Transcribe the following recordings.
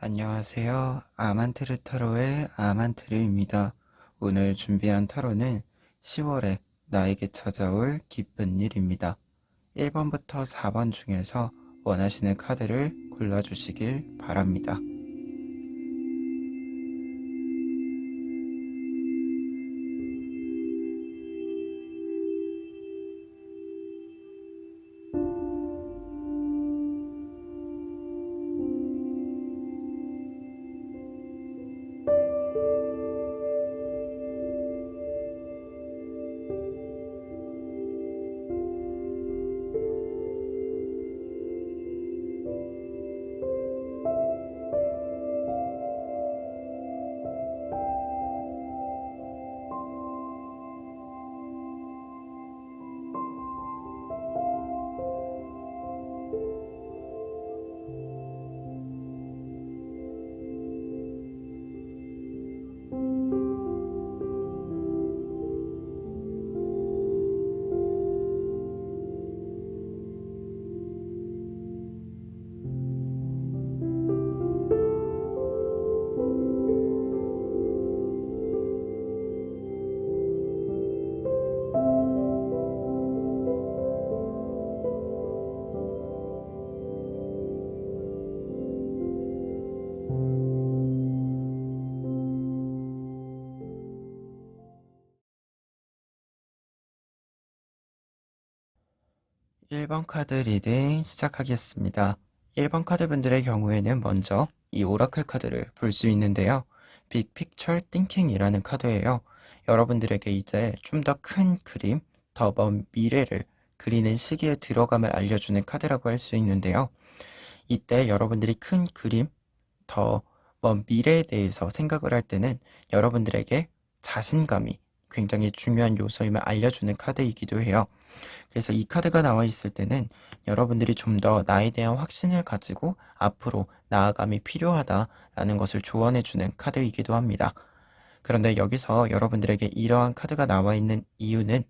안녕하세요. 아만트르 타로의 아만트르입니다. 오늘 준비한 타로는 10월에 나에게 찾아올 기쁜 일입니다. 1번부터 4번 중에서 원하시는 카드를 골라주시길 바랍니다. 1번 카드 리딩 시작하겠습니다. 1번 카드 분들의 경우에는 먼저 이 오라클 카드를 볼 수 있는데요. 빅픽처 띵킹이라는 카드예요. 여러분들에게 이제 좀 더 큰 그림, 더 먼 미래를 그리는 시기에 들어감을 알려주는 카드라고 할 수 있는데요. 이때 여러분들이 큰 그림, 더 먼 미래에 대해서 생각을 할 때는 여러분들에게 자신감이 굉장히 중요한 요소임을 알려주는 카드이기도 해요. 그래서 이 카드가 나와 있을 때는 여러분들이 좀 더 나에 대한 확신을 가지고 앞으로 나아감이 필요하다라는 것을 조언해주는 카드이기도 합니다. 그런데 여기서 여러분들에게 이러한 카드가 나와 있는 이유는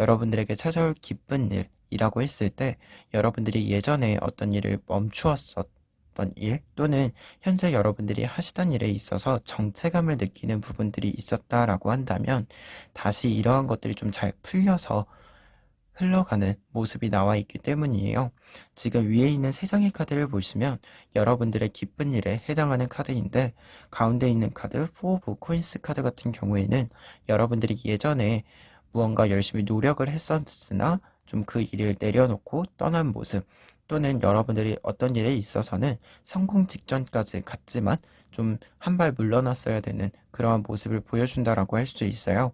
여러분들에게 찾아올 기쁜 일이라고 했을 때 여러분들이 예전에 어떤 일을 멈추었었던 일 또는 현재 여러분들이 하시던 일에 있어서 정체감을 느끼는 부분들이 있었다라고 한다면 다시 이러한 것들이 좀 잘 풀려서 흘러가는 모습이 나와 있기 때문이에요. 지금 위에 있는 세 장의 카드를 보시면 여러분들의 기쁜 일에 해당하는 카드인데 가운데 있는 카드 4 오브 코인스 카드 같은 경우에는 여러분들이 예전에 무언가 열심히 노력을 했었으나 좀 그 일을 내려놓고 떠난 모습 또는 여러분들이 어떤 일에 있어서는 성공 직전까지 갔지만 좀 한 발 물러났어야 되는 그러한 모습을 보여준다라고 할 수 있어요.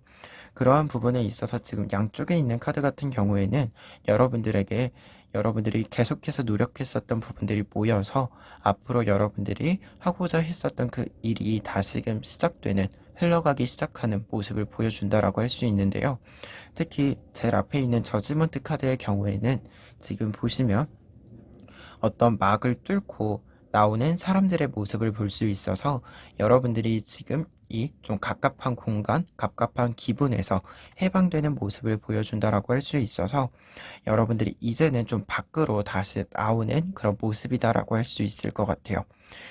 그러한 부분에 있어서 지금 양쪽에 있는 카드 같은 경우에는 여러분들에게 여러분들이 계속해서 노력했었던 부분들이 모여서 앞으로 여러분들이 하고자 했었던 그 일이 다시금 시작되는 흘러가기 시작하는 모습을 보여준다라고 할 수 있는데요. 특히 제일 앞에 있는 저지먼트 카드의 경우에는 지금 보시면 어떤 막을 뚫고 나오는 사람들의 모습을 볼 수 있어서 여러분들이 지금 이 좀 갑갑한 공간, 갑갑한 기분에서 해방되는 모습을 보여준다라고 할 수 있어서 여러분들이 이제는 좀 밖으로 다시 나오는 그런 모습이다라고 할 수 있을 것 같아요.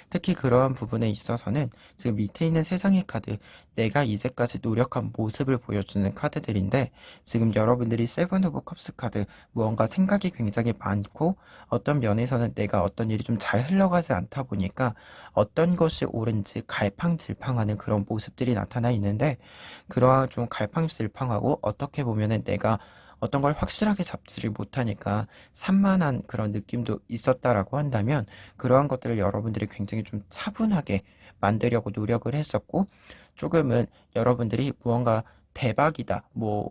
특히 그러한 부분에 있어서는 지금 밑에 있는 세 장의 카드, 내가 이제까지 노력한 모습을 보여주는 카드들인데 지금 여러분들이 세븐 오브 컵스 카드, 무언가 생각이 굉장히 많고 어떤 면에서는 내가 어떤 일이 좀 잘 흘러가지 않다 보니까 어떤 것이 옳은지 갈팡질팡하는 그런 모습들이 나타나 있는데 그러한 좀 갈팡질팡하고 어떻게 보면은 내가 어떤 걸 확실하게 잡지를 못하니까 산만한 그런 느낌도 있었다라고 한다면 그러한 것들을 여러분들이 굉장히 좀 차분하게 만들려고 노력을 했었고 조금은 여러분들이 무언가 대박이다, 뭐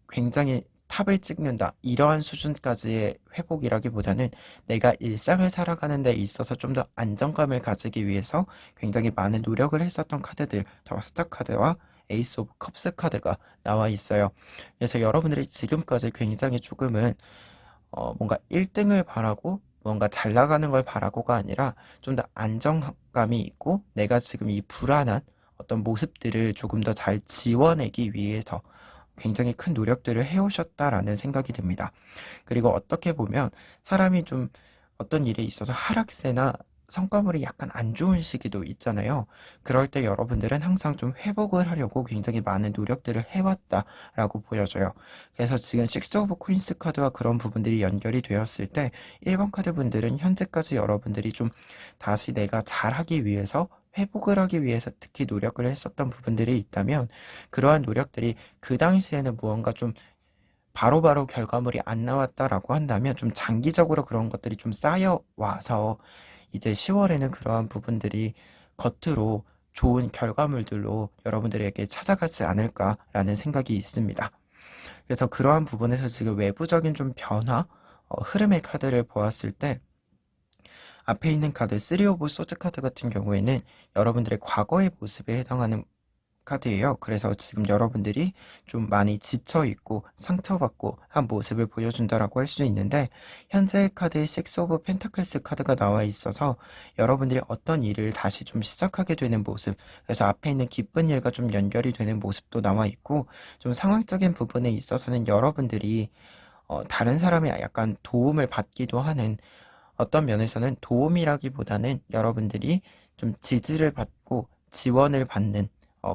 굉장히 탑을 찍는다 이러한 수준까지의 회복이라기보다는 내가 일상을 살아가는 데 있어서 좀 더 안정감을 가지기 위해서 굉장히 많은 노력을 했었던 카드들 더 스타 카드와 에이스 오브 컵스 카드가 나와 있어요. 그래서 여러분들이 지금까지 굉장히 조금은 뭔가 1등을 바라고 뭔가 잘 나가는 걸 바라고가 아니라 좀 더 안정감이 있고 내가 지금 이 불안한 어떤 모습들을 조금 더 잘 지워내기 위해서 굉장히 큰 노력들을 해오셨다라는 생각이 듭니다. 그리고 어떻게 보면 사람이 좀 어떤 일에 있어서 하락세나 성과물이 약간 안 좋은 시기도 있잖아요. 그럴 때 여러분들은 항상 좀 회복을 하려고 굉장히 많은 노력들을 해왔다라고 보여져요. 그래서 지금 식스 오브 코인스 카드와 그런 부분들이 연결이 되었을 때 1번 카드 분들은 현재까지 여러분들이 좀 다시 내가 잘하기 위해서 회복을 하기 위해서 특히 노력을 했었던 부분들이 있다면 그러한 노력들이 그 당시에는 무언가 좀 바로바로 결과물이 안 나왔다라고 한다면 좀 장기적으로 그런 것들이 좀 쌓여와서 이제 10월에는 그러한 부분들이 겉으로 좋은 결과물들로 여러분들에게 찾아가지 않을까라는 생각이 있습니다. 그래서 그러한 부분에서 지금 외부적인 좀 변화, 흐름의 카드를 보았을 때 앞에 있는 카드 3 오브 소드 카드 같은 경우에는 여러분들의 과거의 모습에 해당하는 카드예요. 그래서 지금 여러분들이 좀 많이 지쳐 있고 상처받고 한 모습을 보여준다라고 할 수 있는데 현재 카드 6 오브 펜타클스 카드가 나와 있어서 여러분들이 어떤 일을 다시 좀 시작하게 되는 모습, 그래서 앞에 있는 기쁜 일과 좀 연결이 되는 모습도 나와 있고 좀 상황적인 부분에 있어서는 여러분들이 다른 사람의 약간 도움을 받기도 하는, 어떤 면에서는 도움이라기보다는 여러분들이 좀 지지를 받고 지원을 받는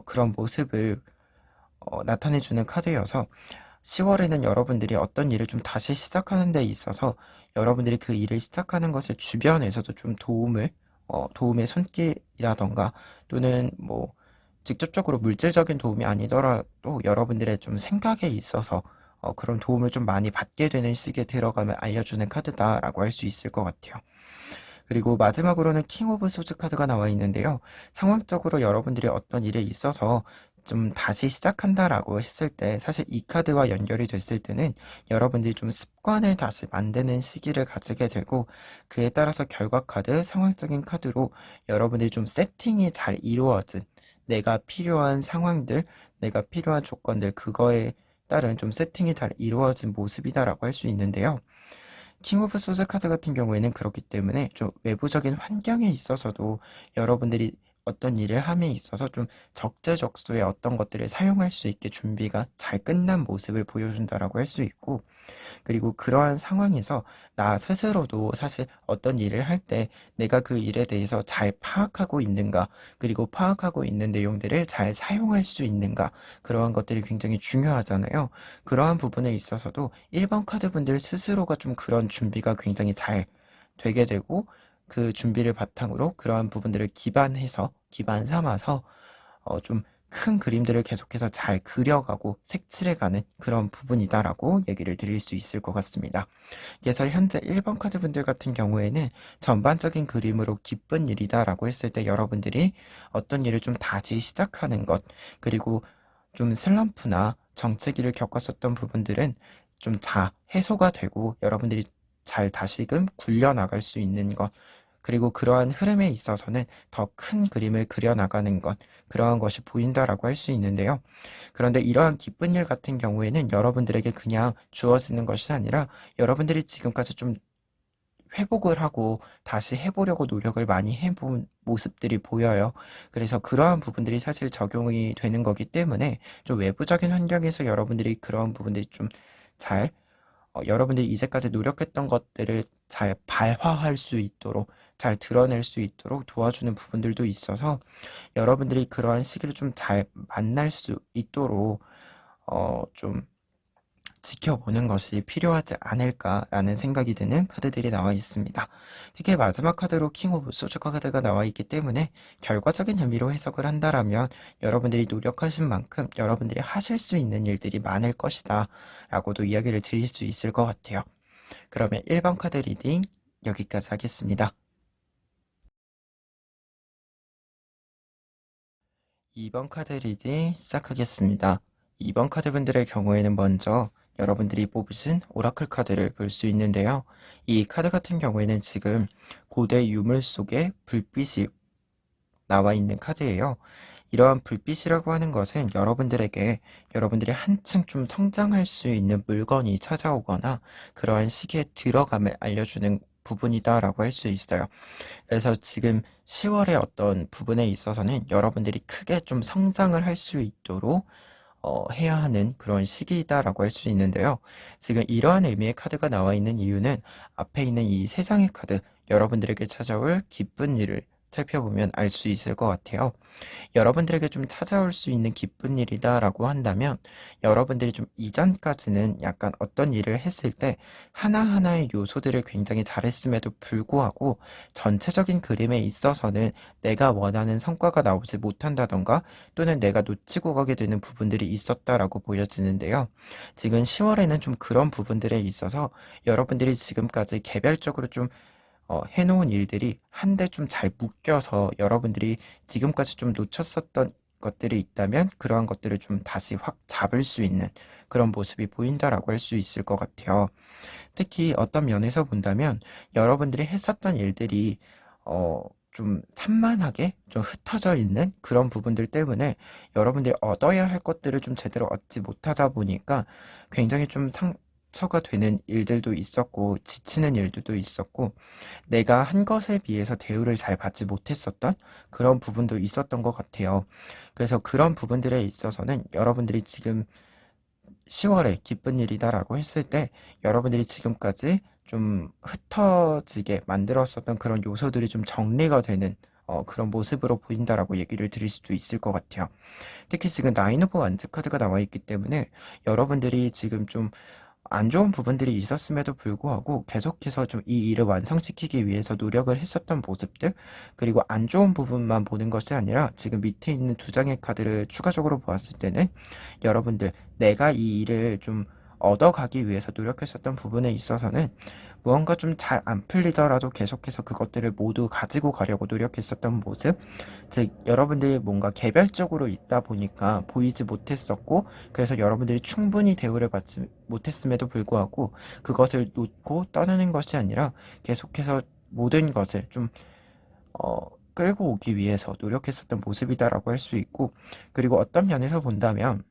그런 모습을 나타내주는 카드여서 10월에는 여러분들이 어떤 일을 좀 다시 시작하는 데 있어서 여러분들이 그 일을 시작하는 것을 주변에서도 좀 도움의 손길이라던가 또는 뭐 직접적으로 물질적인 도움이 아니더라도 여러분들의 좀 생각에 있어서 그런 도움을 좀 많이 받게 되는 시기에 들어가면 알려주는 카드다라고 할 수 있을 것 같아요. 그리고 마지막으로는 킹 오브 소즈 카드가 나와 있는데요. 상황적으로 여러분들이 어떤 일에 있어서 좀 다시 시작한다라고 했을 때 사실 이 카드와 연결이 됐을 때는 여러분들이 좀 습관을 다시 만드는 시기를 가지게 되고 그에 따라서 결과 카드, 상황적인 카드로 여러분들이 좀 세팅이 잘 이루어진 내가 필요한 상황들, 내가 필요한 조건들 그거에 따른 좀 세팅이 잘 이루어진 모습이다라고 할 수 있는데요. 킹 오브 소스 카드 같은 경우에는 그렇기 때문에 좀 외부적인 환경에 있어서도 여러분들이 어떤 일을 함에 있어서 좀 적재적소에 어떤 것들을 사용할 수 있게 준비가 잘 끝난 모습을 보여준다라고 할 수 있고, 그리고 그러한 상황에서 나 스스로도 사실 어떤 일을 할 때 내가 그 일에 대해서 잘 파악하고 있는가, 그리고 파악하고 있는 내용들을 잘 사용할 수 있는가, 그러한 것들이 굉장히 중요하잖아요. 그러한 부분에 있어서도 1번 카드분들 스스로가 좀 그런 준비가 굉장히 잘 되게 되고 그 준비를 바탕으로 그러한 부분들을 기반 삼아서 좀 큰 그림들을 계속해서 잘 그려가고 색칠해가는 그런 부분이다라고 얘기를 드릴 수 있을 것 같습니다. 그래서 현재 1번 카드분들 같은 경우에는 전반적인 그림으로 기쁜 일이다라고 했을 때 여러분들이 어떤 일을 좀 다시 시작하는 것, 그리고 좀 슬럼프나 정체기를 겪었었던 부분들은 좀 다 해소가 되고 여러분들이 잘 다시금 굴려나갈 수 있는 것, 그리고 그러한 흐름에 있어서는 더 큰 그림을 그려나가는 것, 그러한 것이 보인다라고 할 수 있는데요. 그런데 이러한 기쁜 일 같은 경우에는 여러분들에게 그냥 주어지는 것이 아니라 여러분들이 지금까지 좀 회복을 하고 다시 해보려고 노력을 많이 해본 모습들이 보여요. 그래서 그러한 부분들이 사실 적용이 되는 거기 때문에 좀 외부적인 환경에서 여러분들이 그러한 부분들이 좀 잘, 여러분들이 이제까지 노력했던 것들을 잘 발화할 수 있도록, 잘 드러낼 수 있도록 도와주는 부분들도 있어서 여러분들이 그러한 시기를 좀 잘 만날 수 있도록 좀 지켜보는 것이 필요하지 않을까라는 생각이 드는 카드들이 나와 있습니다. 특히 마지막 카드로 킹 오브 소주 카드가 나와 있기 때문에 결과적인 의미로 해석을 한다라면 여러분들이 노력하신 만큼 여러분들이 하실 수 있는 일들이 많을 것이다 라고도 이야기를 드릴 수 있을 것 같아요. 그러면 1번 카드 리딩 여기까지 하겠습니다. 2번 카드 리딩 시작하겠습니다. 2번 카드분들의 경우에는 먼저 여러분들이 뽑으신 오라클 카드를 볼 수 있는데요. 이 카드 같은 경우에는 지금 고대 유물 속에 불빛이 나와 있는 카드예요. 이러한 불빛이라고 하는 것은 여러분들에게 여러분들이 한층 좀 성장할 수 있는 물건이 찾아오거나 그러한 시기에 들어감을 알려주는 부분이다라고 할 수 있어요. 그래서 지금 10월의 어떤 부분에 있어서는 여러분들이 크게 좀 성장을 할 수 있도록 해야 하는 그런 시기이다라고 할 수 있는데요. 지금 이러한 의미의 카드가 나와 있는 이유는 앞에 있는 이 세 장의 카드, 여러분들에게 찾아올 기쁜 일을 살펴보면 알 수 있을 것 같아요. 여러분들에게 좀 찾아올 수 있는 기쁜 일이다라고 한다면 여러분들이 좀 이전까지는 약간 어떤 일을 했을 때 하나하나의 요소들을 굉장히 잘했음에도 불구하고 전체적인 그림에 있어서는 내가 원하는 성과가 나오지 못한다던가 또는 내가 놓치고 가게 되는 부분들이 있었다라고 보여지는데요. 지금 10월에는 좀 그런 부분들에 있어서 여러분들이 지금까지 개별적으로 좀 해 놓은 일들이 한데 좀 잘 묶여서 여러분들이 지금까지 좀 놓쳤었던 것들이 있다면 그러한 것들을 좀 다시 확 잡을 수 있는 그런 모습이 보인다라고 할 수 있을 것 같아요. 특히 어떤 면에서 본다면 여러분들이 했었던 일들이 좀 산만하게 좀 흩어져 있는 그런 부분들 때문에 여러분들이 얻어야 할 것들을 좀 제대로 얻지 못하다 보니까 굉장히 좀 상처가 되는 일들도 있었고 지치는 일들도 있었고 내가 한 것에 비해서 대우를 잘 받지 못했었던 그런 부분도 있었던 것 같아요. 그래서 그런 부분들에 있어서는 여러분들이 지금 10월에 기쁜 일이다라고 했을 때 여러분들이 지금까지 좀 흩어지게 만들었었던 그런 요소들이 좀 정리가 되는 그런 모습으로 보인다라고 얘기를 드릴 수도 있을 것 같아요. 특히 지금 나인 오브 완즈 카드가 나와 있기 때문에 여러분들이 지금 좀 안 좋은 부분들이 있었음에도 불구하고 계속해서 좀 이 일을 완성시키기 위해서 노력을 했었던 모습들, 그리고 안 좋은 부분만 보는 것이 아니라 지금 밑에 있는 두 장의 카드를 추가적으로 보았을 때는 여러분들 내가 이 일을 좀 얻어가기 위해서 노력했었던 부분에 있어서는 무언가 좀 잘 안 풀리더라도 계속해서 그것들을 모두 가지고 가려고 노력했었던 모습, 즉 여러분들이 뭔가 개별적으로 있다 보니까 보이지 못했었고 그래서 여러분들이 충분히 대우를 받지 못했음에도 불구하고 그것을 놓고 떠나는 것이 아니라 계속해서 모든 것을 좀 어 끌고 오기 위해서 노력했었던 모습이다라고 할 수 있고, 그리고 어떤 면에서 본다면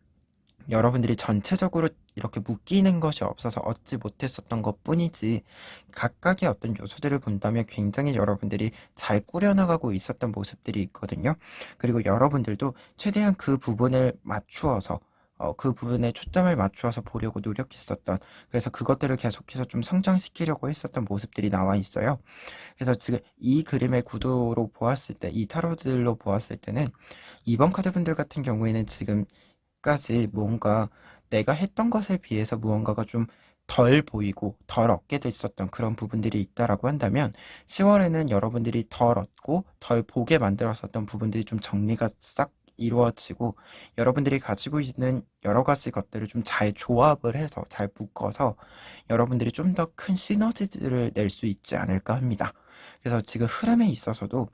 여러분들이 전체적으로 이렇게 묶이는 것이 없어서 얻지 못했었던 것뿐이지 각각의 어떤 요소들을 본다면 굉장히 여러분들이 잘 꾸려나가고 있었던 모습들이 있거든요. 그리고 여러분들도 최대한 그 부분을 맞추어서 그 부분에 초점을 맞추어서 보려고 노력했었던, 그래서 그것들을 계속해서 좀 성장시키려고 했었던 모습들이 나와 있어요. 그래서 지금 이 그림의 구도로 보았을 때, 이 타로들로 보았을 때는 이번 카드분들 같은 경우에는 지금까지 뭔가 내가 했던 것에 비해서 무언가가 좀 덜 보이고 덜 얻게 됐었던 그런 부분들이 있다라고 한다면 10월에는 여러분들이 덜 얻고 덜 보게 만들었었던 부분들이 좀 정리가 싹 이루어지고 여러분들이 가지고 있는 여러 가지 것들을 좀 잘 조합을 해서 잘 묶어서 여러분들이 좀 더 큰 시너지를 낼 수 있지 않을까 합니다. 그래서 지금 흐름에 있어서도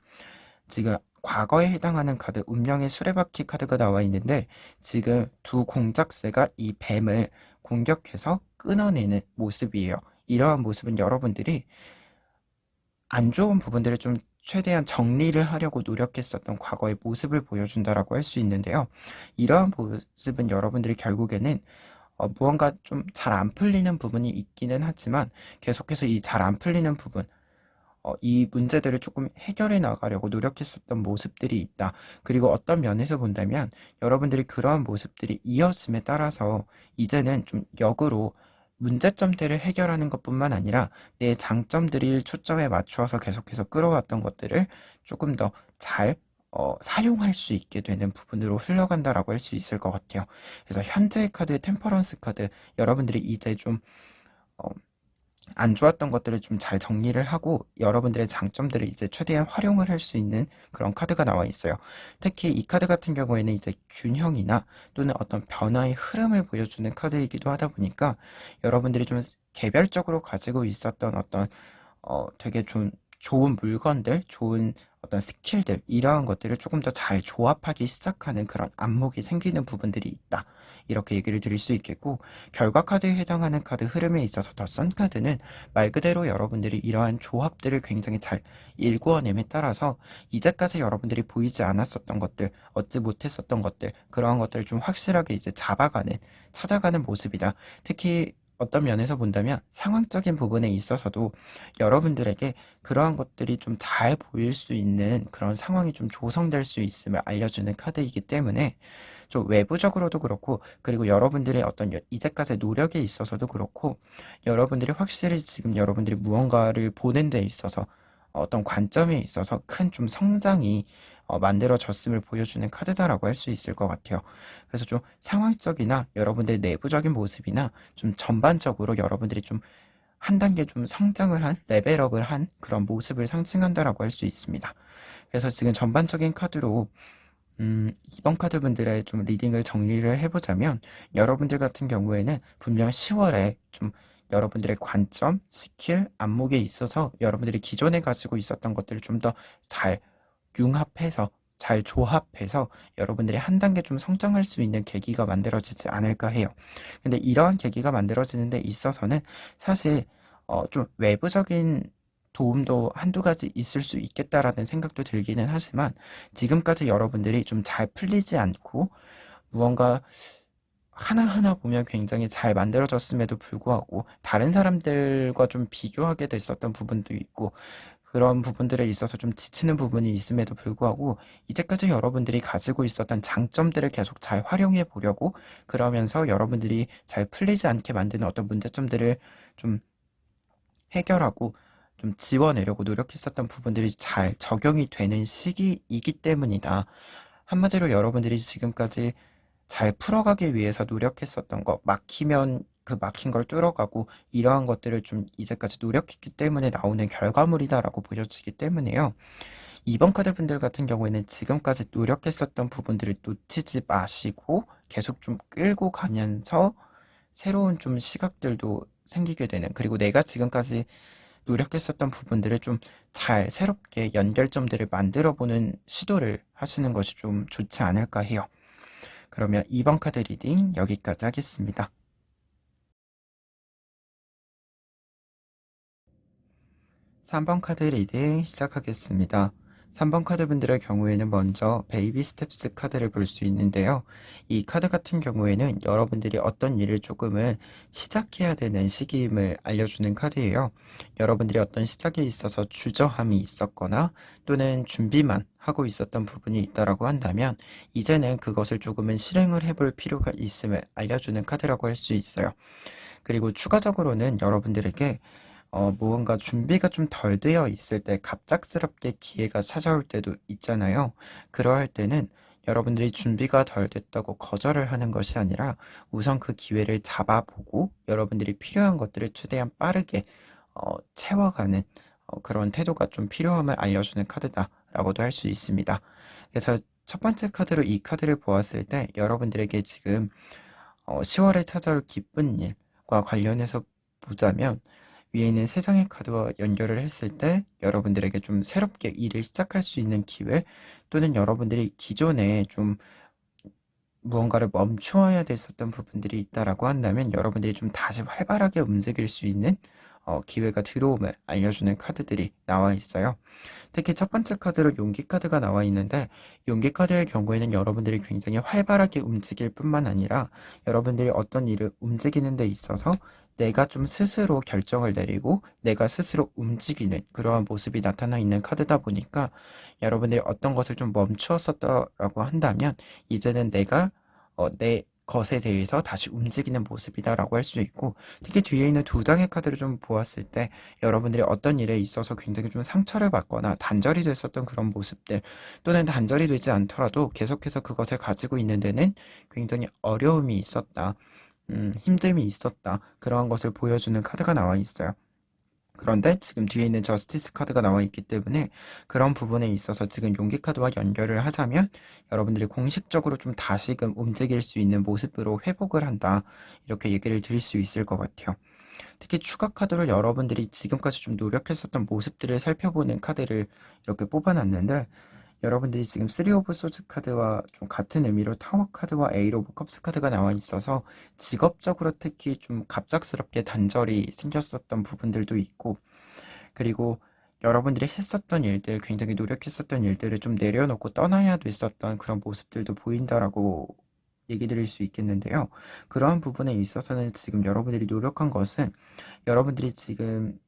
지금 과거에 해당하는 카드, 운명의 수레바퀴 카드가 나와 있는데 지금 두 공작새가 이 뱀을 공격해서 끊어내는 모습이에요. 이러한 모습은 여러분들이 안 좋은 부분들을 좀 최대한 정리를 하려고 노력했었던 과거의 모습을 보여준다라고 할 수 있는데요. 이러한 모습은 여러분들이 결국에는 무언가 좀 잘 안 풀리는 부분이 있기는 하지만 계속해서 이 잘 안 풀리는 부분, 이 문제들을 조금 해결해 나가려고 노력했었던 모습들이 있다. 그리고 어떤 면에서 본다면 여러분들이 그러한 모습들이 이어짐에 따라서 이제는 좀 역으로 문제점들을 해결하는 것뿐만 아니라 내 장점들을 초점에 맞추어서 계속해서 끌어왔던 것들을 조금 더 잘 사용할 수 있게 되는 부분으로 흘러간다라고 할 수 있을 것 같아요. 그래서 현재의 카드, 템퍼런스 카드, 여러분들이 이제 좀 어, 안 좋았던 것들을 좀 잘 정리를 하고 여러분들의 장점들을 이제 최대한 활용을 할 수 있는 그런 카드가 나와 있어요. 특히 이 카드 같은 경우에는 이제 균형이나 또는 어떤 변화의 흐름을 보여주는 카드이기도 하다 보니까 여러분들이 좀 개별적으로 가지고 있었던 어떤 되게 좀 좋은 물건들, 좋은 어떤 스킬들, 이러한 것들을 조금 더 잘 조합하기 시작하는 그런 안목이 생기는 부분들이 있다. 이렇게 얘기를 드릴 수 있겠고, 결과 카드에 해당하는 카드 흐름에 있어서 더 싼 카드는 말 그대로 여러분들이 이러한 조합들을 굉장히 잘 일구어냄에 따라서 이제까지 여러분들이 보이지 않았었던 것들, 얻지 못했었던 것들, 그러한 것들을 좀 확실하게 이제 잡아가는, 찾아가는 모습이다. 특히 어떤 면에서 본다면 상황적인 부분에 있어서도 여러분들에게 그러한 것들이 좀 잘 보일 수 있는 그런 상황이 좀 조성될 수 있음을 알려주는 카드이기 때문에 좀 외부적으로도 그렇고, 그리고 여러분들의 어떤 이제까지의 노력에 있어서도 그렇고, 여러분들이 확실히 지금 여러분들이 무언가를 보는 데 있어서 어떤 관점에 있어서 큰 좀 성장이 만들어졌음을 보여주는 카드다라고 할 수 있을 것 같아요. 그래서 좀 상황적이나 여러분들의 내부적인 모습이나 좀 전반적으로 여러분들이 좀 한 단계 좀 성장을 한, 레벨업을 한 그런 모습을 상징한다라고 할 수 있습니다. 그래서 지금 전반적인 카드로 2번 카드분들의 좀 리딩을 정리를 해보자면, 여러분들 같은 경우에는 분명 10월에 좀 여러분들의 관점, 스킬, 안목에 있어서 여러분들이 기존에 가지고 있었던 것들을 좀 더 잘 융합해서, 잘 조합해서 여러분들이 한 단계 좀 성장할 수 있는 계기가 만들어지지 않을까 해요. 근데 이러한 계기가 만들어지는 데 있어서는 사실 좀 외부적인 도움도 한두 가지 있을 수 있겠다라는 생각도 들기는 하지만, 지금까지 여러분들이 좀 잘 풀리지 않고 무언가 하나하나 보면 굉장히 잘 만들어졌음에도 불구하고 다른 사람들과 좀 비교하게 됐었던 부분도 있고, 그런 부분들에 있어서 좀 지치는 부분이 있음에도 불구하고 이제까지 여러분들이 가지고 있었던 장점들을 계속 잘 활용해 보려고, 그러면서 여러분들이 잘 풀리지 않게 만드는 어떤 문제점들을 좀 해결하고 좀 지워내려고 노력했었던 부분들이 잘 적용이 되는 시기이기 때문이다. 한마디로 여러분들이 지금까지 잘 풀어가기 위해서 노력했었던 거, 막히면 그 막힌 걸 뚫어가고 이러한 것들을 좀 이제까지 노력했기 때문에 나오는 결과물이다라고 보여지기 때문에요. 2번 카드 분들 같은 경우에는 지금까지 노력했었던 부분들을 놓치지 마시고 계속 좀 끌고 가면서 새로운 좀 시각들도 생기게 되는, 그리고 내가 지금까지 노력했었던 부분들을 좀 잘 새롭게 연결점들을 만들어 보는 시도를 하시는 것이 좀 좋지 않을까 해요. 그러면 2번 카드 리딩 여기까지 하겠습니다. 3번 카드 리딩 시작하겠습니다. 3번 카드 분들의 경우에는 먼저 베이비 스텝스 카드를 볼 수 있는데요. 이 카드 같은 경우에는 여러분들이 어떤 일을 조금은 시작해야 되는 시기임을 알려주는 카드예요. 여러분들이 어떤 시작에 있어서 주저함이 있었거나 또는 준비만 하고 있었던 부분이 있다라고 한다면, 이제는 그것을 조금은 실행을 해볼 필요가 있음을 알려주는 카드라고 할 수 있어요. 그리고 추가적으로는 여러분들에게 무언가 준비가 좀 덜 되어 있을 때 갑작스럽게 기회가 찾아올 때도 있잖아요. 그러할 때는 여러분들이 준비가 덜 됐다고 거절을 하는 것이 아니라 우선 그 기회를 잡아보고 여러분들이 필요한 것들을 최대한 빠르게 채워가는 그런 태도가 좀 필요함을 알려주는 카드다라고도 할 수 있습니다. 그래서 첫 번째 카드로 이 카드를 보았을 때 여러분들에게 지금 10월에 찾아올 기쁜 일과 관련해서 보자면, 위에 있는 세 장의 카드와 연결을 했을 때 여러분들에게 좀 새롭게 일을 시작할 수 있는 기회, 또는 여러분들이 기존에 좀 무언가를 멈추어야 됐었던 부분들이 있다라고 한다면 여러분들이 좀 다시 활발하게 움직일 수 있는 기회가 들어옴을 알려주는 카드들이 나와 있어요. 특히 첫 번째 카드로 용기 카드가 나와 있는데, 용기 카드의 경우에는 여러분들이 굉장히 활발하게 움직일 뿐만 아니라 여러분들이 어떤 일을 움직이는 데 있어서 내가 좀 스스로 결정을 내리고 내가 스스로 움직이는 그러한 모습이 나타나 있는 카드다 보니까, 여러분들이 어떤 것을 좀 멈추었었다라고 한다면 이제는 내가 내 것에 대해서 다시 움직이는 모습이다라고 할 수 있고, 특히 뒤에 있는 두 장의 카드를 좀 보았을 때 여러분들이 어떤 일에 있어서 굉장히 좀 상처를 받거나 단절이 됐었던 그런 모습들, 또는 단절이 되지 않더라도 계속해서 그것을 가지고 있는 데는 굉장히 어려움이 있었다, 힘듦이 있었다, 그러한 것을 보여주는 카드가 나와 있어요. 그런데 지금 뒤에 있는 저스티스 카드가 나와 있기 때문에 그런 부분에 있어서 지금 용기 카드와 연결을 하자면 여러분들이 공식적으로 좀 다시금 움직일 수 있는 모습으로 회복을 한다, 이렇게 얘기를 드릴 수 있을 것 같아요. 특히 추가 카드로 여러분들이 지금까지 좀 노력했었던 모습들을 살펴보는 카드를 이렇게 뽑아놨는데, 여러분들이 지금 3 오브 소즈 카드와 좀 같은 의미로 타워 카드와 에이트 오브 컵스 카드가 나와 있어서 직업적으로 특히 좀 갑작스럽게 단절이 생겼었던 부분들도 있고, 그리고 여러분들이 했었던 일들, 굉장히 노력했었던 일들을 좀 내려놓고 떠나야 됐었던 그런 모습들도 보인다라고 얘기 드릴 수 있겠는데요. 그러한 부분에 있어서는 지금 여러분들이 노력한 것은, 여러분들이 지금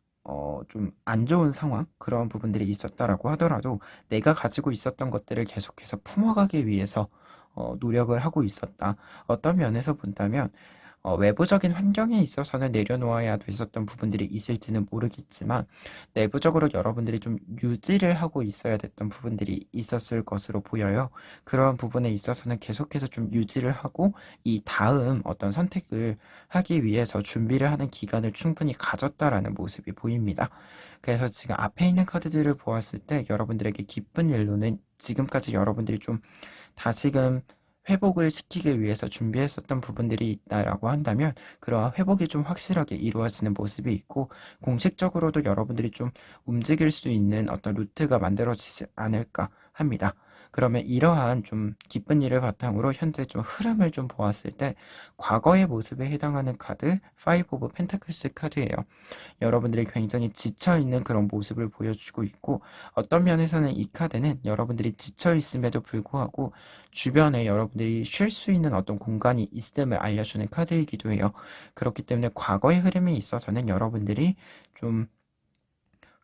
좀 안 좋은 상황, 그런 부분들이 있었다라고 하더라도 내가 가지고 있었던 것들을 계속해서 품어가기 위해서 노력을 하고 있었다. 어떤 면에서 본다면 외부적인 환경에 있어서는 내려놓아야 됐었던 부분들이 있을지는 모르겠지만 내부적으로 여러분들이 좀 유지를 하고 있어야 됐던 부분들이 있었을 것으로 보여요. 그런 부분에 있어서는 계속해서 좀 유지를 하고 이 다음 어떤 선택을 하기 위해서 준비를 하는 기간을 충분히 가졌다라는 모습이 보입니다. 그래서 지금 앞에 있는 카드들을 보았을 때 여러분들에게 기쁜 일로는 지금까지 여러분들이 좀 다시금 회복을 시키기 위해서 준비했었던 부분들이 있다라고 한다면 그러한 회복이 좀 확실하게 이루어지는 모습이 있고 공식적으로도 여러분들이 좀 움직일 수 있는 어떤 루트가 만들어지지 않을까 합니다. 그러면 이러한 좀 기쁜 일을 바탕으로 현재 좀 흐름을 좀 보았을 때 과거의 모습에 해당하는 카드 5 오브 펜타클스 카드예요. 여러분들이 굉장히 지쳐있는 그런 모습을 보여주고 있고 어떤 면에서는 이 카드는 여러분들이 지쳐있음에도 불구하고 주변에 여러분들이 쉴 수 있는 어떤 공간이 있음을 알려주는 카드이기도 해요. 그렇기 때문에 과거의 흐름에 있어서는 여러분들이 좀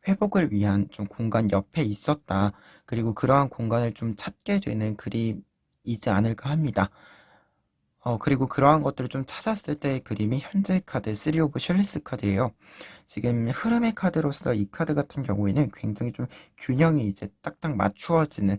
회복을 위한 좀 공간 옆에 있었다. 그리고 그러한 공간을 좀 찾게 되는 그림이지 않을까 합니다. 그리고 그러한 것들을 좀 찾았을 때의 그림이 현재 카드 3 오브 셜리스 카드예요. 지금 흐름의 카드로서 이 카드 같은 경우에는 굉장히 좀 균형이 이제 딱딱 맞추어지는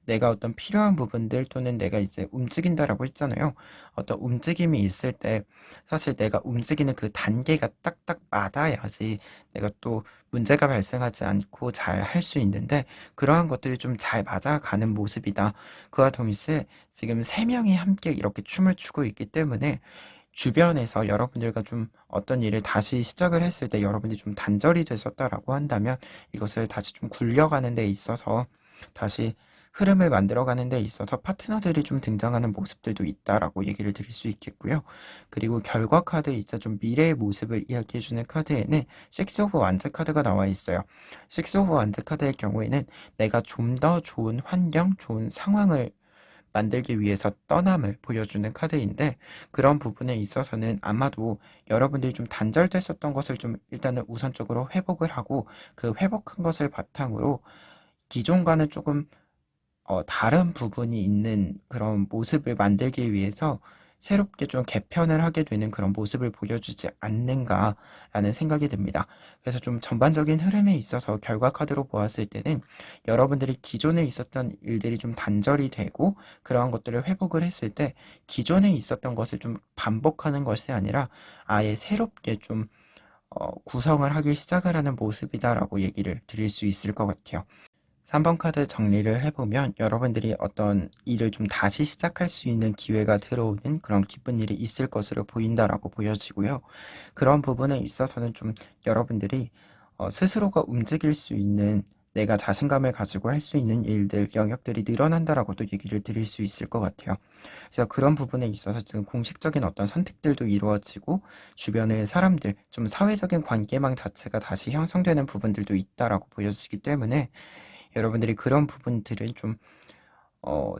내가 어떤 필요한 부분들 또는 내가 이제 움직인다라고 했잖아요. 어떤 움직임이 있을 때 사실 내가 움직이는 그 단계가 딱딱 맞아야지 내가 또 문제가 발생하지 않고 잘 할 수 있는데 그러한 것들이 좀 잘 맞아가는 모습이다. 그와 동시에 지금 세 명이 함께 이렇게 춤을 추고 있기 때문에 주변에서 여러분들과 좀 어떤 일을 다시 시작을 했을 때 여러분이 좀 단절이 되셨다라고 한다면 이것을 다시 좀 굴려가는 데 있어서 다시 흐름을 만들어가는 데 있어서 파트너들이 좀 등장하는 모습들도 있다라고 얘기를 드릴 수 있겠고요. 그리고 결과 카드이자 좀 미래의 모습을 이야기해주는 카드에는 6 오브 완즈 카드가 나와 있어요. 6 오브 완즈 카드의 경우에는 내가 좀 더 좋은 환경, 좋은 상황을 만들기 위해서 떠남을 보여주는 카드인데 그런 부분에 있어서는 아마도 여러분들이 좀 단절됐었던 것을 좀 일단은 우선적으로 회복을 하고 그 회복한 것을 바탕으로 기존과는 조금 다른 부분이 있는 그런 모습을 만들기 위해서 새롭게 좀 개편을 하게 되는 그런 모습을 보여주지 않는가라는 생각이 듭니다. 그래서 좀 전반적인 흐름에 있어서 결과 카드로 보았을 때는 여러분들이 기존에 있었던 일들이 좀 단절이 되고 그러한 것들을 회복을 했을 때 기존에 있었던 것을 좀 반복하는 것이 아니라 아예 새롭게 좀 구성을 하기 시작을 하는 모습이다라고 얘기를 드릴 수 있을 것 같아요. 3번 카드 정리를 해보면 여러분들이 어떤 일을 좀 다시 시작할 수 있는 기회가 들어오는 그런 기쁜 일이 있을 것으로 보인다라고 보여지고요. 그런 부분에 있어서는 좀 여러분들이 스스로가 움직일 수 있는 내가 자신감을 가지고 할 수 있는 일들, 영역들이 늘어난다라고도 얘기를 드릴 수 있을 것 같아요. 그래서 그런 부분에 있어서 지금 공식적인 어떤 선택들도 이루어지고 주변의 사람들, 좀 사회적인 관계망 자체가 다시 형성되는 부분들도 있다라고 보여지기 때문에 여러분들이 그런 부분들을 좀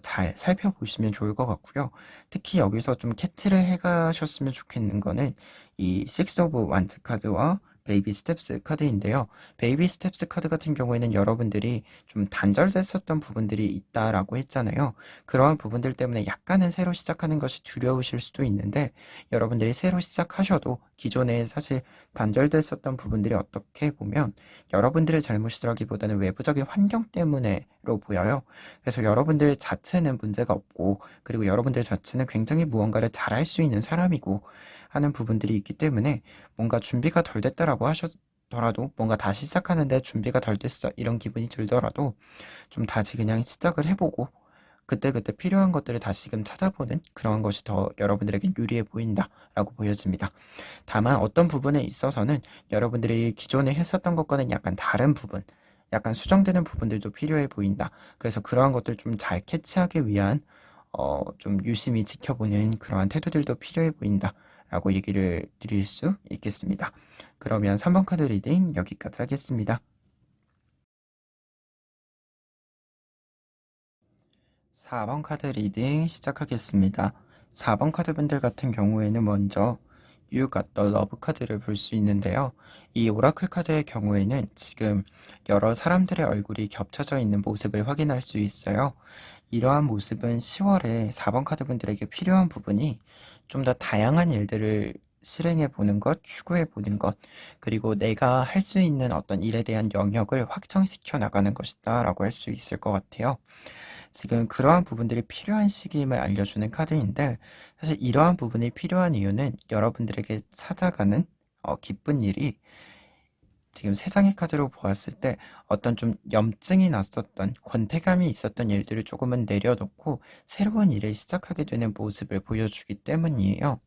잘 살펴보시면 좋을 것 같고요. 특히 여기서 좀 캐치를 해 가셨으면 좋겠는 거는 이 6 오브 완즈 카드와 베이비 스텝스 카드인데요. 베이비 스텝스 카드 같은 경우에는 여러분들이 좀 단절됐었던 부분들이 있다라고 했잖아요. 그러한 부분들 때문에 약간은 새로 시작하는 것이 두려우실 수도 있는데 여러분들이 새로 시작하셔도 기존에 사실 단절됐었던 부분들이 어떻게 보면 여러분들의 잘못이라기보다는 외부적인 환경 때문에로 보여요. 그래서 여러분들 자체는 문제가 없고 그리고 여러분들 자체는 굉장히 무언가를 잘할 수 있는 사람이고 하는 부분들이 있기 때문에 뭔가 준비가 덜 됐다라고 하셨더라도 뭔가 다시 시작하는데 준비가 덜 됐어 이런 기분이 들더라도 좀 다시 그냥 시작을 해보고 그때그때 필요한 것들을 다시금 찾아보는 그런 것이 더 여러분들에겐 유리해 보인다라고 보여집니다. 다만 어떤 부분에 있어서는 여러분들이 기존에 했었던 것과는 약간 다른 부분, 약간 수정되는 부분들도 필요해 보인다. 그래서 그러한 것들 좀 잘 캐치하기 위한 좀 유심히 지켜보는 그러한 태도들도 필요해 보인다라고 얘기를 드릴 수 있겠습니다. 그러면 3번 카드 리딩 여기까지 하겠습니다. 4번 카드 리딩 시작하겠습니다. 4번 카드 분들 같은 경우에는 먼저 You Got the Love 카드를 볼 수 있는데요. 이 오라클 카드의 경우에는 지금 여러 사람들의 얼굴이 겹쳐져 있는 모습을 확인할 수 있어요. 이러한 모습은 10월에 4번 카드 분들에게 필요한 부분이 좀 더 다양한 일들을 실행해 보는 것, 추구해 보는 것, 그리고 내가 할 수 있는 어떤 일에 대한 영역을 확장시켜 나가는 것이다라고 할 수 있을 것 같아요. 지금 그러한 부분들이 필요한 시기임을 알려주는 카드인데, 사실 이러한 부분이 필요한 이유는 여러분들에게 찾아가는 기쁜 일이 지금 세 장의 카드로 보았을 때 어떤 좀 염증이 났었던 권태감이 있었던 일들을 조금은 내려놓고 새로운 일을 시작하게 되는 모습을 보여주기 때문이에요.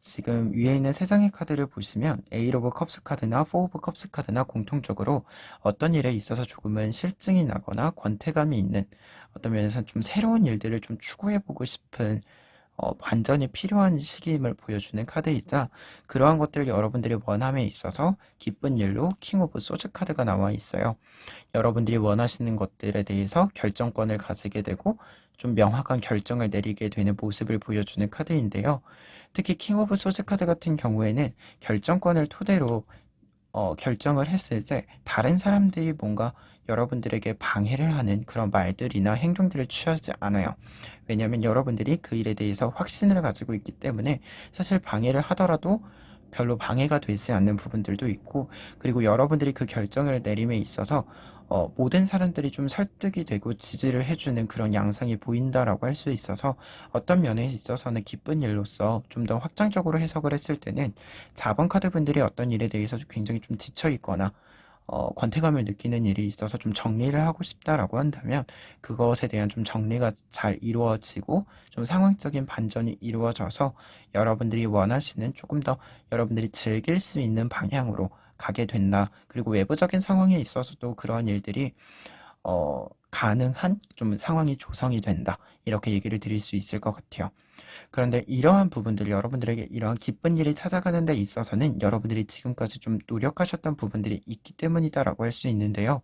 지금 위에 있는 세 장의 카드를 보시면 에이트 오브 컵스 카드나 포 오브 컵스 카드나 공통적으로 어떤 일에 있어서 조금은 실증이 나거나 권태감이 있는, 어떤 면에서 좀 새로운 일들을 좀 추구해보고 싶은 반전이 필요한 시기임을 보여주는 카드이자, 그러한 것들을 여러분들이 원함에 있어서 기쁜 일로 킹 오브 소즈 카드가 나와 있어요. 여러분들이 원하시는 것들에 대해서 결정권을 가지게 되고 좀 명확한 결정을 내리게 되는 모습을 보여주는 카드인데요. 특히 킹 오브 소즈 카드 같은 경우에는 결정권을 토대로 결정을 했을 때 다른 사람들이 뭔가 여러분들에게 방해를 하는 그런 말들이나 행동들을 취하지 않아요. 왜냐하면 여러분들이 그 일에 대해서 확신을 가지고 있기 때문에 사실 방해를 하더라도 별로 방해가 되지 않는 부분들도 있고, 그리고 여러분들이 그 결정을 내림에 있어서 모든 사람들이 좀 설득이 되고 지지를 해주는 그런 양상이 보인다라고 할 수 있어서, 어떤 면에 있어서는 기쁜 일로서 좀 더 확장적으로 해석을 했을 때는 4번 카드 분들이 어떤 일에 대해서 굉장히 좀 지쳐 있거나 권태감을 느끼는 일이 있어서 좀 정리를 하고 싶다라고 한다면, 그것에 대한 좀 정리가 잘 이루어지고 좀 상황적인 반전이 이루어져서 여러분들이 원하시는 조금 더 여러분들이 즐길 수 있는 방향으로 가게 된다. 그리고 외부적인 상황에 있어서도 그러한 일들이 가능한 좀 상황이 조성이 된다. 이렇게 얘기를 드릴 수 있을 것 같아요. 그런데 이러한 부분들, 여러분들에게 이러한 기쁜 일이 찾아가는 데 있어서는 여러분들이 지금까지 좀 노력하셨던 부분들이 있기 때문이다라고 할 수 있는데요.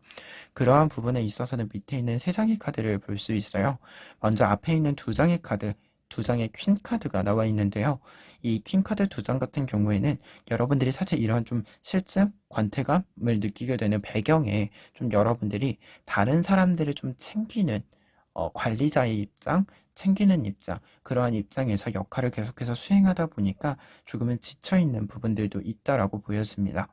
그러한 부분에 있어서는 밑에 있는 세 장의 카드를 볼 수 있어요. 먼저 앞에 있는 두 장의 카드, 두 장의 퀸 카드가 나와 있는데요. 이 퀸 카드 두 장 같은 경우에는 여러분들이 사실 이런 좀 실증, 권태감을 느끼게 되는 배경에 좀 여러분들이 다른 사람들을 좀 챙기는 관리자의 입장, 챙기는 입장, 그러한 입장에서 역할을 계속해서 수행하다 보니까 조금은 지쳐있는 부분들도 있다라고 보여집니다.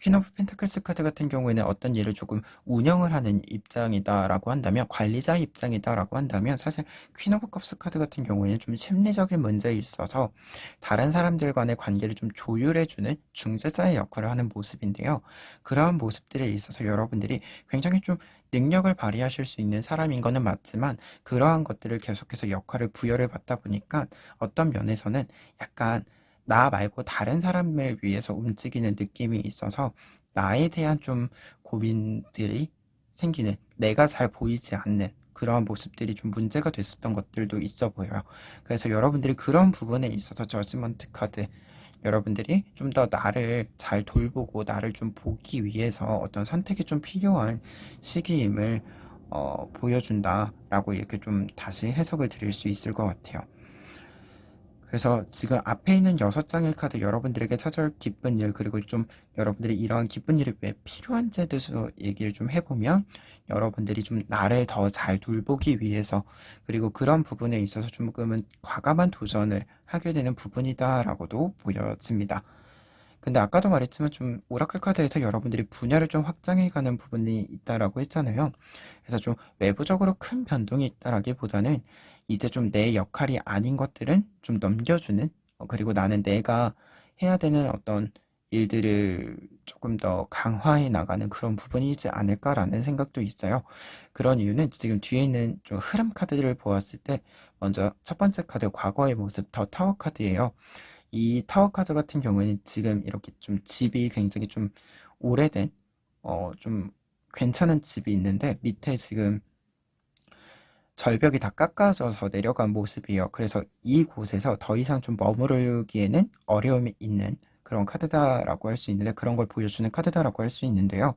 퀸 오브 펜타클스 카드 같은 경우에는 어떤 일을 조금 운영을 하는 입장이다라고 한다면, 관리자 입장이다라고 한다면, 사실 퀸 오브 컵스 카드 같은 경우에는 좀 심리적인 문제에 있어서 다른 사람들 간의 관계를 좀 조율해주는 중재자의 역할을 하는 모습인데요. 그러한 모습들에 있어서 여러분들이 굉장히 좀 능력을 발휘하실 수 있는 사람인 거는 맞지만, 그러한 것들을 계속해서 역할을 부여를 받다 보니까 어떤 면에서는 약간 나 말고 다른 사람을 위해서 움직이는 느낌이 있어서 나에 대한 좀 고민들이 생기는, 내가 잘 보이지 않는 그러한 모습들이 좀 문제가 됐었던 것들도 있어 보여요. 그래서 여러분들이 그런 부분에 있어서 저지먼트 카드, 여러분들이 좀 더 나를 잘 돌보고 나를 좀 보기 위해서 어떤 선택이 좀 필요한 시기임을 보여준다라고 이렇게 좀 다시 해석을 드릴 수 있을 것 같아요. 그래서 지금 앞에 있는 6장의 카드, 여러분들에게 찾아올 기쁜 일, 그리고 좀 여러분들이 이러한 기쁜 일이 왜 필요한지에 대해서 얘기를 좀 해보면, 여러분들이 좀 나를 더 잘 돌보기 위해서, 그리고 그런 부분에 있어서 조금은 과감한 도전을 하게 되는 부분이다라고도 보여집니다. 근데 아까도 말했지만 좀 오라클 카드에서 여러분들이 분야를 좀 확장해가는 부분이 있다라고 했잖아요. 그래서 좀 외부적으로 큰 변동이 있다라기보다는 이제 좀 내 역할이 아닌 것들은 좀 넘겨주는, 그리고 나는 내가 해야 되는 어떤 일들을 조금 더 강화해 나가는 그런 부분이지 않을까라는 생각도 있어요. 그런 이유는 지금 뒤에 있는 좀 흐름 카드들을 보았을 때, 먼저 첫 번째 카드 과거의 모습 더 타워 카드예요. 이 타워 카드 같은 경우에는 지금 이렇게 좀 집이 굉장히 좀 오래된 좀 괜찮은 집이 있는데, 밑에 지금 절벽이 다 깎아져서 내려간 모습이에요. 그래서 이곳에서 더 이상 좀 머무르기에는 어려움이 있는 그런 카드다라고 할 수 있는데, 그런 걸 보여주는 카드다라고 할 수 있는데요.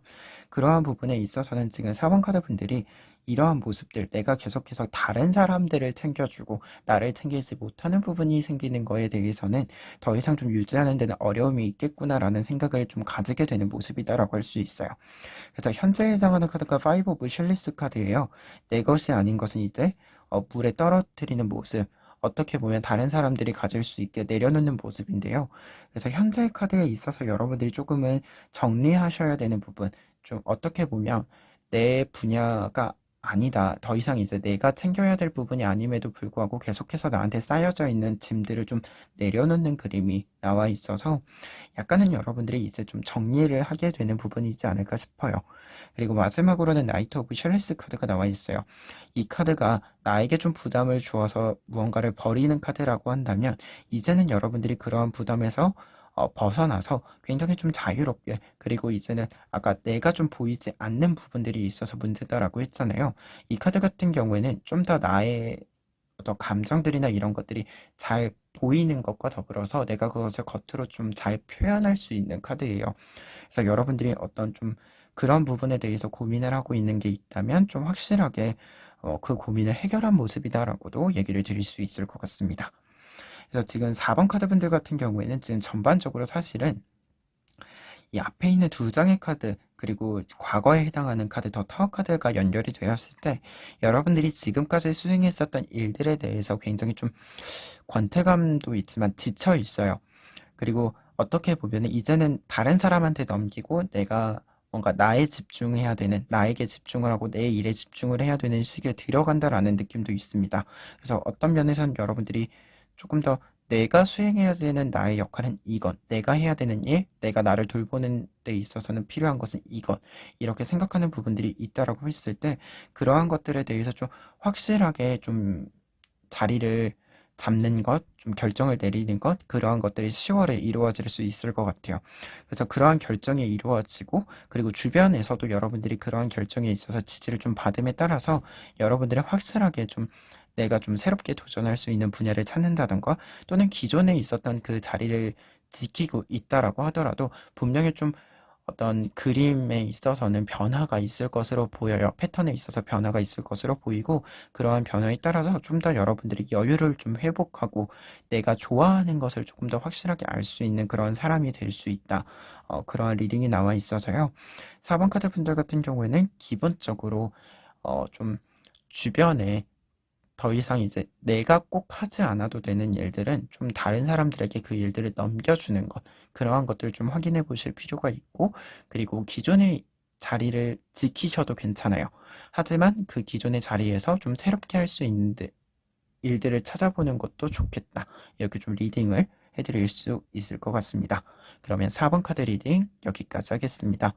그러한 부분에 있어서는 지금 4번 카드 분들이 이러한 모습들, 내가 계속해서 다른 사람들을 챙겨주고 나를 챙기지 못하는 부분이 생기는 거에 대해서는 더 이상 좀 유지하는 데는 어려움이 있겠구나라는 생각을 좀 가지게 되는 모습이다라고 할 수 있어요. 그래서 현재 해당하는 카드가 5 오브 실리스 카드예요. 내 것이 아닌 것은 이제 물에 떨어뜨리는 모습, 어떻게 보면 다른 사람들이 가질 수 있게 내려놓는 모습인데요. 그래서 현재 카드에 있어서 여러분들이 조금은 정리하셔야 되는 부분, 좀 어떻게 보면 내 분야가 아니다. 더 이상 이제 내가 챙겨야 될 부분이 아님에도 불구하고 계속해서 나한테 쌓여져 있는 짐들을 좀 내려놓는 그림이 나와 있어서 약간은 여러분들이 이제 좀 정리를 하게 되는 부분이지 않을까 싶어요. 그리고 마지막으로는 나이트 오브 셜리스 카드가 나와 있어요. 이 카드가 나에게 좀 부담을 주어서 무언가를 버리는 카드라고 한다면 이제는 여러분들이 그러한 부담에서 벗어나서 굉장히 좀 자유롭게, 그리고 이제는 아까 내가 좀 보이지 않는 부분들이 있어서 문제다라고 했잖아요. 이 카드 같은 경우에는 좀 더 나의 어떤 감정들이나 이런 것들이 잘 보이는 것과 더불어서 내가 그것을 겉으로 좀 잘 표현할 수 있는 카드예요. 그래서 여러분들이 어떤 좀 그런 부분에 대해서 고민을 하고 있는 게 있다면 좀 확실하게 그 고민을 해결한 모습이다라고도 얘기를 드릴 수 있을 것 같습니다. 그래서 지금 4번 카드 분들 같은 경우에는 지금 전반적으로 사실은 이 앞에 있는 두 장의 카드, 그리고 과거에 해당하는 카드, 더 타워 카드가 연결이 되었을 때 여러분들이 지금까지 수행했었던 일들에 대해서 굉장히 좀 권태감도 있지만 지쳐 있어요. 그리고 어떻게 보면 이제는 다른 사람한테 넘기고 내가 뭔가 나에 집중해야 되는, 나에게 집중을 하고 내 일에 집중을 해야 되는 시기에 들어간다라는 느낌도 있습니다. 그래서 어떤 면에서는 여러분들이 조금 더 내가 수행해야 되는 나의 역할은 이것, 내가 해야 되는 일, 내가 나를 돌보는 데 있어서는 필요한 것은 이것, 이렇게 생각하는 부분들이 있다라고 했을 때 그러한 것들에 대해서 좀 확실하게 좀 자리를 잡는 것, 좀 결정을 내리는 것, 그러한 것들이 10월에 이루어질 수 있을 것 같아요. 그래서 그러한 결정이 이루어지고, 그리고 주변에서도 여러분들이 그러한 결정에 있어서 지지를 좀 받음에 따라서 여러분들이 확실하게 좀 내가 좀 새롭게 도전할 수 있는 분야를 찾는다던가, 또는 기존에 있었던 그 자리를 지키고 있다라고 하더라도 분명히 좀 어떤 그림에 있어서는 변화가 있을 것으로 보여요. 패턴에 있어서 변화가 있을 것으로 보이고, 그러한 변화에 따라서 좀 더 여러분들이 여유를 좀 회복하고 내가 좋아하는 것을 조금 더 확실하게 알 수 있는 그런 사람이 될 수 있다. 그러한 리딩이 나와 있어서요. 4번 카드 분들 같은 경우에는 기본적으로 좀 주변에 더 이상 이제 내가 꼭 하지 않아도 되는 일들은 좀 다른 사람들에게 그 일들을 넘겨주는 것, 그러한 것들을 좀 확인해 보실 필요가 있고, 그리고 기존의 자리를 지키셔도 괜찮아요. 하지만 그 기존의 자리에서 좀 새롭게 할 수 있는 일들을 찾아보는 것도 좋겠다. 이렇게 좀 리딩을 해드릴 수 있을 것 같습니다. 그러면 4번 카드 리딩 여기까지 하겠습니다.